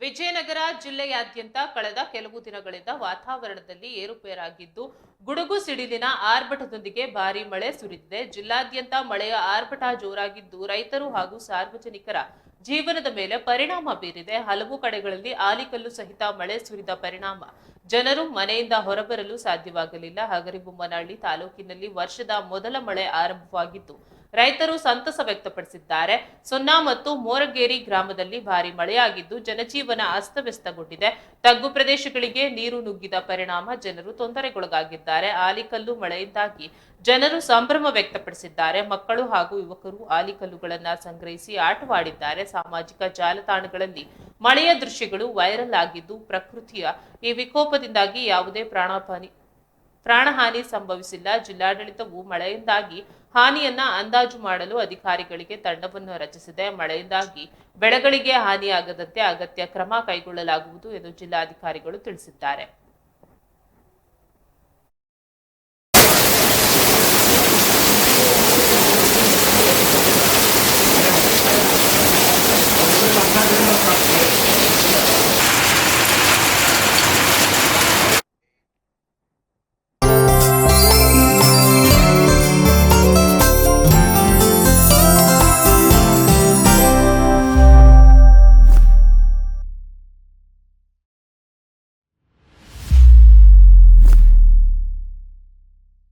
ವಿಜಯನಗರ ಜಿಲ್ಲೆಯಾದ್ಯಂತ ಕಳೆದ ಕೆಲವು ದಿನಗಳಿಂದ ವಾತಾವರಣದಲ್ಲಿ ಏರುಪೇರಾಗಿದ್ದು ಗುಡುಗು ಸಿಡಿಲಿನ ಆರ್ಭಟದೊಂದಿಗೆ ಭಾರೀ ಮಳೆ ಸುರಿದಿದೆ. ಜಿಲ್ಲಾದ್ಯಂತ ಮಳೆಯ ಆರ್ಭಟ ಜೋರಾಗಿದ್ದು ರೈತರು ಹಾಗೂ ಸಾರ್ವಜನಿಕರ ಜೀವನದ ಮೇಲೆ ಪರಿಣಾಮ ಬೀರಿದೆ. ಹಲವು ಕಡೆಗಳಲ್ಲಿ ಆಲಿಕಲ್ಲು ಸಹಿತ ಮಳೆ ಸುರಿದ ಪರಿಣಾಮ ಜನರು ಮನೆಯಿಂದ ಹೊರಬರಲು ಸಾಧ್ಯವಾಗಲಿಲ್ಲ. ಹಗರಿಬೊಮ್ಮನಹಳ್ಳಿ ತಾಲೂಕಿನಲ್ಲಿ ವರ್ಷದ ಮೊದಲ ಮಳೆ ಆರಂಭವಾಗಿದ್ದು ರೈತರು ಸಂತಸ ವ್ಯಕ್ತಪಡಿಸಿದ್ದಾರೆ. ಸೊನ್ನ ಮತ್ತು ಮೋರಗೇರಿ ಗ್ರಾಮದಲ್ಲಿ ಭಾರಿ ಮಳೆಯಾಗಿದ್ದು ಜನಜೀವನ ಅಸ್ತವ್ಯಸ್ತಗೊಂಡಿದೆ. ತಗ್ಗು ಪ್ರದೇಶಗಳಿಗೆ ನೀರು ನುಗ್ಗಿದ ಪರಿಣಾಮ ಜನರು ತೊಂದರೆಗೊಳಗಾಗಿದ್ದಾರೆ. ಆಲಿಕಲ್ಲು ಮಳೆಯಿಂದಾಗಿ ಜನರು ಸಂಭ್ರಮ ವ್ಯಕ್ತಪಡಿಸಿದ್ದಾರೆ. ಮಕ್ಕಳು ಹಾಗೂ ಯುವಕರು ಆಲಿಕಲ್ಲುಗಳನ್ನು ಸಂಗ್ರಹಿಸಿ ಆಟವಾಡಿದ್ದಾರೆ. ಸಾಮಾಜಿಕ ಜಾಲತಾಣಗಳಲ್ಲಿ ಮಳೆಯ ದೃಶ್ಯಗಳು ವೈರಲ್ ಆಗಿದ್ದು ಪ್ರಕೃತಿಯ ಈ ವಿಕೋಪದಿಂದಾಗಿ ಯಾವುದೇ ಪ್ರಾಣಹಾನಿ ಸಂಭವಿಸಿಲ್ಲ. ಜಿಲ್ಲಾಡಳಿತವು ಮಳೆಯಿಂದಾಗಿ ಹಾನಿಯನ್ನ ಅಂದಾಜು ಮಾಡಲು ಅಧಿಕಾರಿಗಳಿಗೆ ತಂಡವನ್ನು ರಚಿಸಿದೆ. ಮಳೆಯಿಂದಾಗಿ ಬೆಳೆಗಳಿಗೆ ಹಾನಿಯಾಗದಂತೆ ಅಗತ್ಯ ಕ್ರಮ ಕೈಗೊಳ್ಳಲಾಗುವುದು ಎಂದು ಜಿಲ್ಲಾಧಿಕಾರಿಗಳು ತಿಳಿಸಿದ್ದಾರೆ.